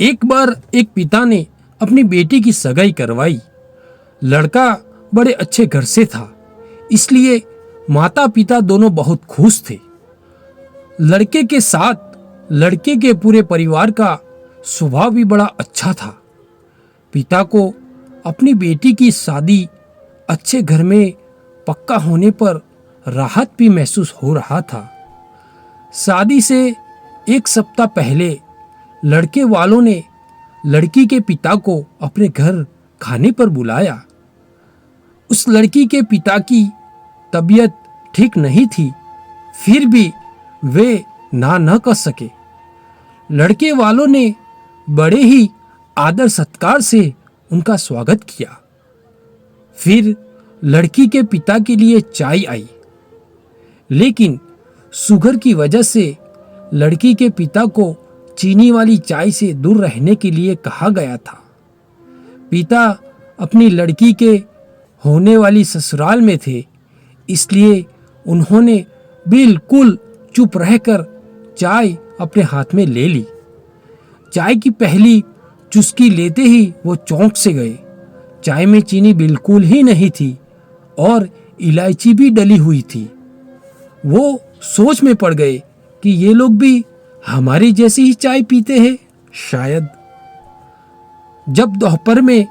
एक बार एक पिता ने अपनी बेटी की सगाई करवाई। लड़का बड़े अच्छे घर से था, इसलिए माता पिता दोनों बहुत खुश थे। लड़के के साथ लड़के के पूरे परिवार का स्वभाव भी बड़ा अच्छा था। पिता को अपनी बेटी की शादी अच्छे घर में पक्का होने पर राहत भी महसूस हो रहा था। शादी से एक सप्ताह पहले लड़के वालों ने लड़की के पिता को अपने घर खाने पर बुलाया। उस लड़की के पिता की तबीयत ठीक नहीं थी, फिर भी वे ना न कर सके। लड़के वालों ने बड़े ही आदर सत्कार से उनका स्वागत किया। फिर लड़की के पिता के लिए चाय आई, लेकिन शुगर की वजह से लड़की के पिता को चीनी वाली चाय से दूर रहने के लिए कहा गया था। पिता अपनी लड़की के होने वाली ससुराल में थे, इसलिए उन्होंने बिल्कुल चुप रहकर चाय अपने हाथ में ले ली। चाय की पहली चुस्की लेते ही वो चौंक से गए। चाय में चीनी बिल्कुल ही नहीं थी और इलायची भी डली हुई थी। वो सोच में पड़ गए कि ये लोग भी हमारी जैसी ही चाय पीते हैं शायद। जब दोपहर में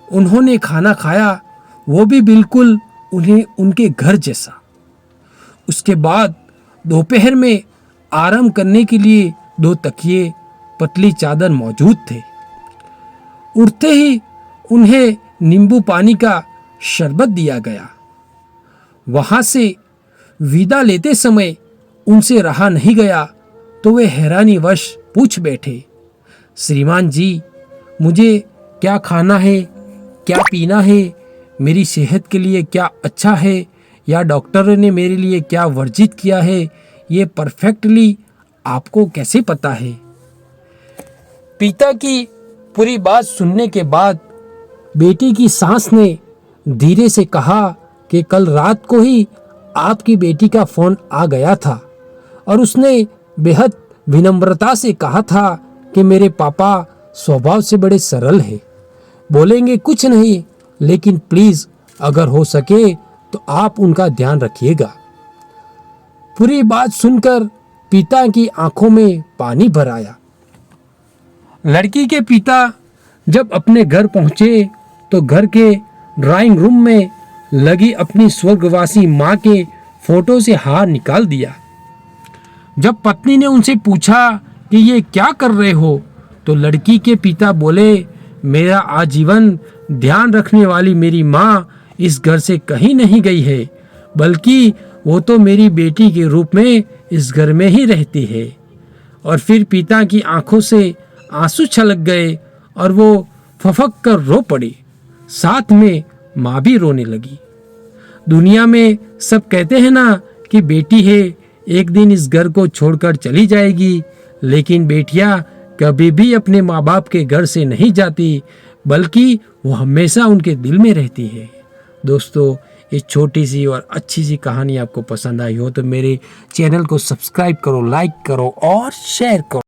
उन्होंने खाना खाया, वो भी बिल्कुल उन्हें उनके घर जैसा। उसके बाद दोपहर में आराम करने के लिए 2 तकिए, पतली चादर मौजूद थे। उठते ही उन्हें नींबू पानी का शरबत दिया गया। वहां से विदा लेते समय उनसे रहा नहीं गया तो वे हैरानीवश पूछ बैठे, श्रीमान जी, मुझे क्या खाना है, क्या पीना है, मेरी सेहत के लिए क्या अच्छा है या डॉक्टर ने मेरे लिए क्या वर्जित किया है, ये परफेक्टली आपको कैसे पता है? पिता की पूरी बात सुनने के बाद बेटी की सास ने धीरे से कहा कि कल रात को ही आपकी बेटी का फोन आ गया था और उसने बेहद विनम्रता से कहा था कि मेरे पापा स्वभाव से बड़े सरल हैं, बोलेंगे कुछ नहीं, लेकिन प्लीज अगर हो सके तो आप उनका ध्यान रखिएगा। पूरी बात सुनकर पिता की आंखों में पानी भर आया। लड़की के पिता जब अपने घर पहुंचे तो घर के ड्राइंग रूम में लगी अपनी स्वर्गवासी मां के फोटो से हार निकाल दिया। जब पत्नी ने उनसे पूछा कि ये क्या कर रहे हो, तो लड़की के पिता बोले, मेरा आजीवन ध्यान रखने वाली मेरी मां इस घर से कहीं नहीं गई है, बल्कि वो तो मेरी बेटी के रूप में इस घर में ही रहती है। और फिर पिता की आंखों से आंसू छलक गए और वो फफक कर रो पड़ी। साथ में माँ भी रोने लगी। दुनिया में सब कहते हैं ना कि बेटी है एक दिन इस घर को छोड़कर चली जाएगी, लेकिन बेटियां कभी भी अपने माँ बाप के घर से नहीं जाती, बल्कि वो हमेशा उनके दिल में रहती है। दोस्तों, ये छोटी सी और अच्छी सी कहानी आपको पसंद आई हो तो मेरे चैनल को सब्सक्राइब करो, लाइक करो और शेयर करो।